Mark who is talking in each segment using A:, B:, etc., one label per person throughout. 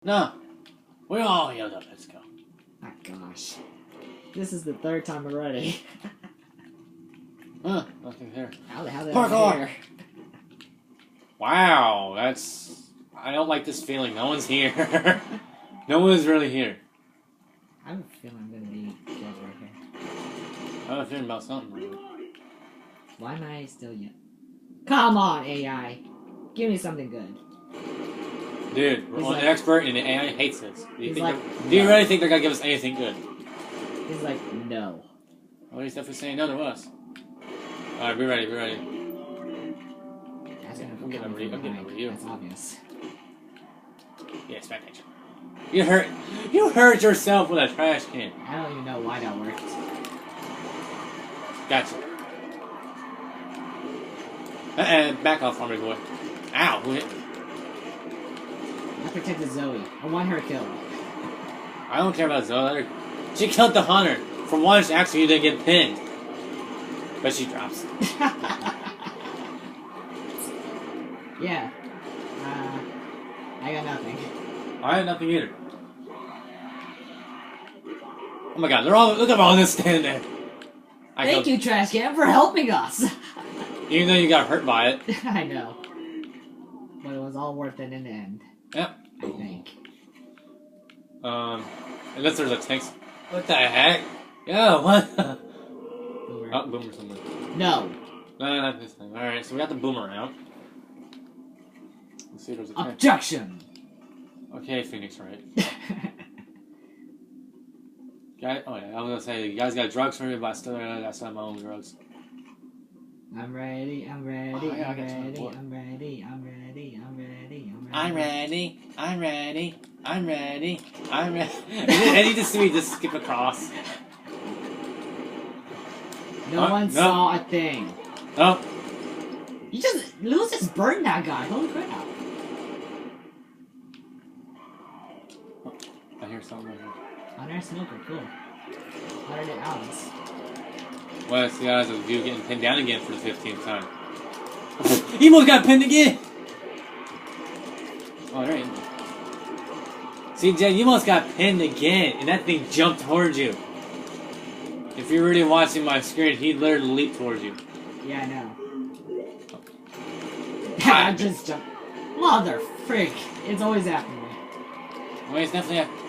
A: No. We're all healed up. Let's go.
B: Oh gosh. This is the third time already.
A: Huh, nothing here.
B: How the hell did
A: Parkour!
B: I here?
A: Wow, that's... I don't like this feeling. No one's here. No one's really here.
B: I have a feeling I'm gonna be killed right here.
A: I have a feeling about something. Really.
B: Why am I still yet? Come on, AI. Give me something good.
A: Dude, we're an expert and the AI hates us. Do you really think they're gonna give us anything good?
B: He's like, no.
A: Well, he's definitely saying no to us. Alright, be ready, be ready. I'm getting over you.
B: That's obvious.
A: Yeah, smack that shit. You hurt yourself with a trash can.
B: I don't even know why that worked.
A: Gotcha. Back off for me, boy. Ow, who hit me?
B: I protected Zoe. I want her killed.
A: I don't care about Zoe. She killed the hunter. For once, actually, you didn't get pinned. But she drops.
B: Yeah. I got nothing.
A: I had nothing either. Oh my god, look at all this standing there.
B: Thank you, Trashcan, for helping us.
A: Even though you got hurt by it.
B: I know. But it was all worth it in the end.
A: Yep.
B: I think.
A: Unless there's a tank. What the heck? Yeah, what?
B: Boomer.
A: Oh, boomer somewhere.
B: No.
A: No, not this time. Alright, so we got the boomer out. Let's see if there's a tank.
B: Objection!
A: Okay, Phoenix, right? Oh yeah, I was gonna say, you guys got drugs for me, but I still got my own drugs.
B: I'm ready, I'm ready,
A: yeah,
B: I'm ready, I'm ready, I'm ready, I'm ready,
A: I'm ready, I'm ready, I'm ready, I'm ready. I need to see me just skip across.
B: No one saw a thing.
A: Oh.
B: Lewis just burned that guy, holy crap.
A: I hear something right here.
B: Hunter Smoker, cool. 100 ounce.
A: What's the odds of you getting pinned down again for the 15th time? He almost got pinned again! Alright. See, Jed, you almost got pinned again, and that thing jumped towards you. If you're really watching my screen, he literally leaped towards you.
B: Yeah, I know. I just jumped. Mother freak! It's always after me.
A: Well, it's definitely after.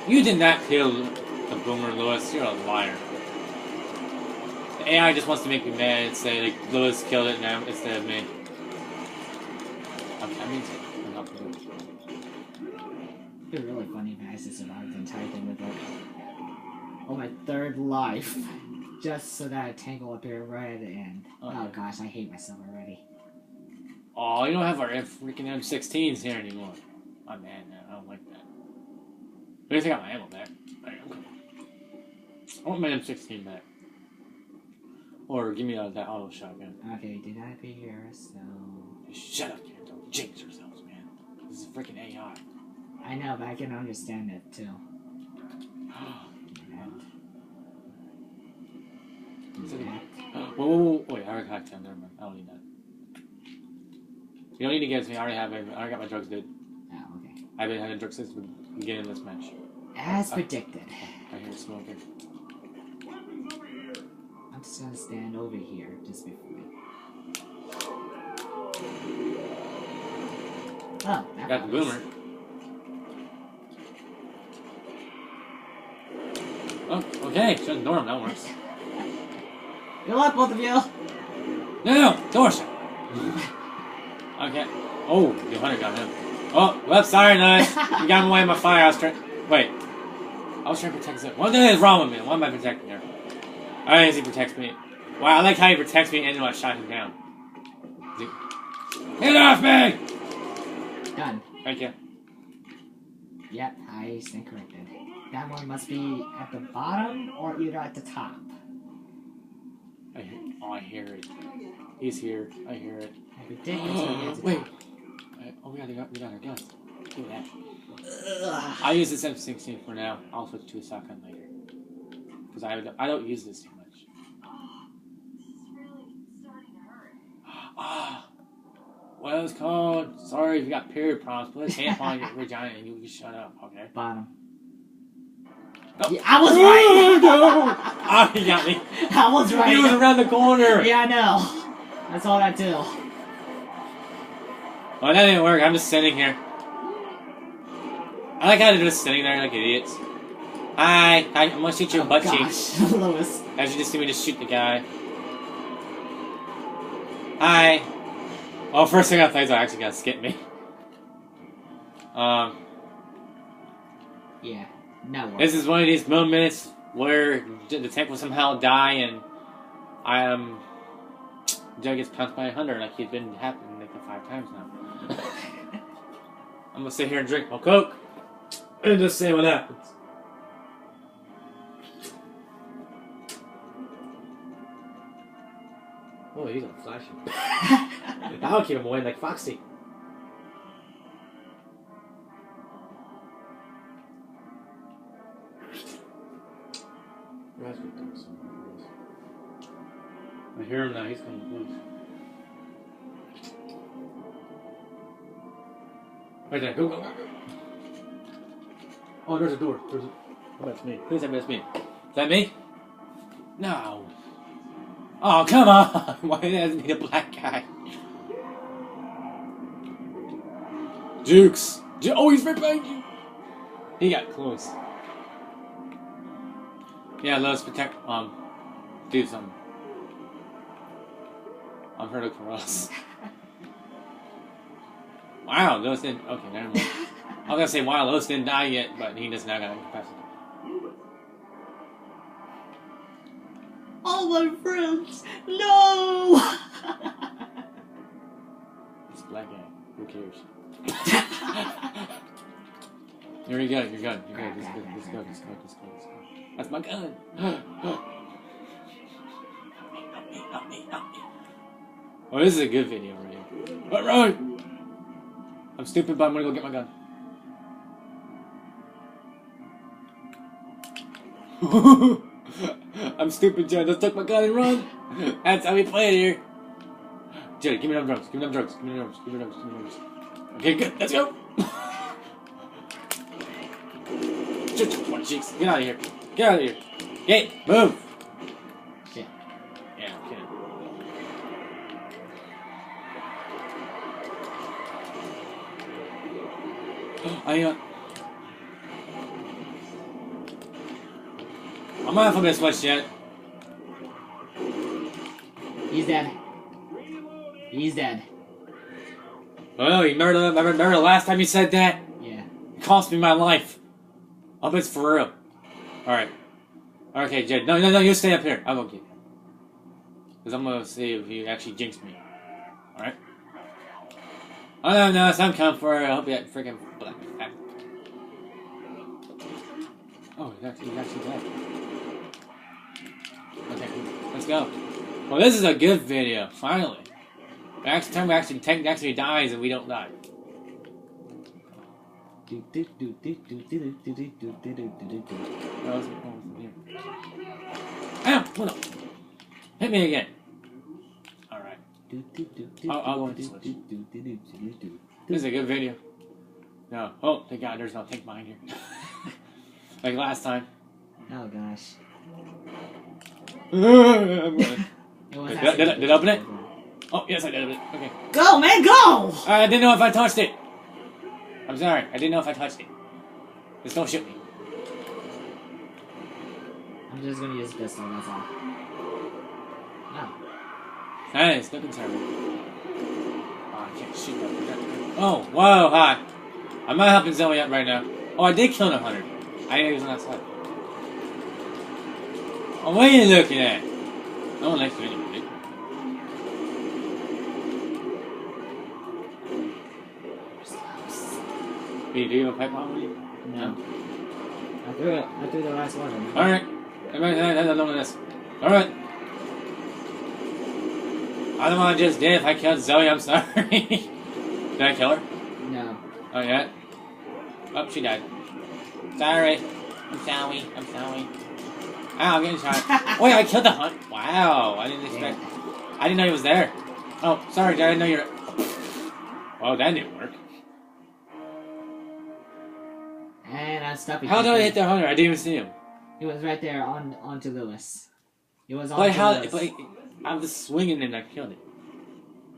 A: You did not kill the boomer, Lewis. You're a liar. The AI just wants to make me mad and say like Lewis killed it now instead of me. Okay, I mean, I'm not gonna do it.
B: It'd be really funny if I actually survived the entire thing with like, oh, my third life, just so that a tangle up here right at the end. Oh gosh, I hate myself already.
A: Oh, you don't have our freaking M16s here anymore. I'm mad now. I don't like that. At least I got my ammo back. I want my M16 back. Or give me that auto shotgun.
B: Okay, did I be here? So.
A: Shut up, kid. Don't jinx yourselves, man. This is freaking AI.
B: I know, but I can understand it too.
A: Whoa. Wait, I already got 10. Never mind. I don't need that. You don't need to get it to me. I already got my drugs, dude.
B: Oh, okay.
A: I've been having drugs since the beginning of this match.
B: As predicted.
A: I hear smoking.
B: I'm just gonna stand over here just before me. Oh, that
A: got the boomer. Oh, okay. Shut the door. That works.
B: Good luck, both of you.
A: No, door shut. Okay. Oh, the hunter got him. Oh, well, sorry, nice. You got him away in my fire. I was trying. Wait. I was trying to protect him. What the hell is wrong with me? Why am I protecting her? I guess he protects me. Wow, I like how he protects me and then I shot him down. Get off me!
B: Done.
A: Thank you.
B: Yep, I stand corrected. That one must be at the bottom or either at the top.
A: I hear it. He's here. I hear it.
B: I predict it's gonna be at the
A: wait.
B: top.
A: Oh, we got our guns. Do that. I use this M16 for now. I'll switch to a shotgun later. Because I don't use this too much.
C: This is really starting to hurt.
A: what it was called. Sorry if you got period problems. Put his hand on your vagina and you shut up, okay?
B: Bottom.
A: Oh.
B: Yeah, I was right!
A: No! Oh, he got me.
B: I was right.
A: He was around the corner.
B: Yeah, I know. That's all that do.
A: Well, that didn't work. I'm just sitting here. I like how they're just sitting there like idiots. Hi, I'm gonna shoot you in butt cheeks.
B: Lewis.
A: As you just see me just shoot the guy. Hi. Oh, first thing I thought was actually gonna skip me.
B: Yeah. No.
A: This is one of these moments where the tank will somehow die and Joe gets punched by a hunter like he's been happening like 5 times now. I'm gonna sit here and drink my Coke and just see what happens. Oh, he's on flashing. I'll keep him away like Foxy. I hear him now, he's coming close. Right there, go, go, go, go. Oh, there's a door. Oh, that's me. Please tell me that's me. Is that me? No. Oh, come on! Why does it need a black guy? Jukes! Oh, he's right behind you! He got close. Yeah, let's protect, do something. I'm here to look for us. Wow, Lewis didn't, okay, never mind. I was gonna say, wow, Lewis didn't die yet, but he just now got incapacitated.
B: All my friends! No!
A: It's a black guy. Who cares? Here you go, you're good. You're good. Let's go. That's my gun. Oh, this is a good video right here. Alright! I'm stupid, but I'm gonna go get my gun. I'm stupid, Jed. Let's take my gun and run. That's how we play it here. Jed, give me them drugs. Give me them drugs. Give me them drugs. Give me them drugs. Give me them drugs. Okay, good. Let's go. What cheeks? Get out of here. Get out of here. Hey, move.
B: Shit.
A: Yeah, I'm kidding. I'm not for this much yet.
B: He's dead. He's dead.
A: Oh, you remember the last time you said that?
B: Yeah.
A: It cost me my life. I bet it's for real. Alright. Okay, Jed. No, you stay up here. I'll go get you. Because I'm going to see if you actually jinx me. Alright? Oh, no, I'm coming for it. I hope you got freaking black. Oh, he's actually dead. Okay, let's go. Well, this is a good video, finally. Time tank actually dies and we don't die. Ow! What up? Hit me again. Alright. I'll go into switch. This is a good video. No. Oh, thank God there's no tank behind here. Like last time.
B: Oh gosh.
A: Did I open it? Oh, yes, I did open it. Okay.
B: Go, man, go!
A: I didn't know if I touched it. I'm sorry. I didn't know if I touched it. Just don't shoot me.
B: I'm just gonna use a pistol, that's all. No.
A: Nice, no concern. Oh, I can't shoot that. Oh, whoa, hi. I'm not helping Zoe out right now. Oh, I did kill 100. I didn't know he was on that side. Oh, what are you looking at? No one likes you anyway, dude. Do you have a pipe bomb with you?
B: No. I threw the last one.
A: Alright. Everybody has a load of this. Alright. I don't know what I just did. If I killed Zoe, I'm sorry. Did I kill her?
B: No.
A: Oh, yeah? Oh, she died. Sorry. I'm sorry. Ow, I'm getting shot. Wait, I killed the hunt. Wow, I didn't expect. I didn't know he was there. Oh, sorry, I didn't know you're. Oh, that didn't work.
B: And I'm stuck.
A: How did I hit the 100? I didn't even see him.
B: He was right there onto Lewis. He was on
A: But how?
B: Lewis.
A: But I was swinging and I killed it.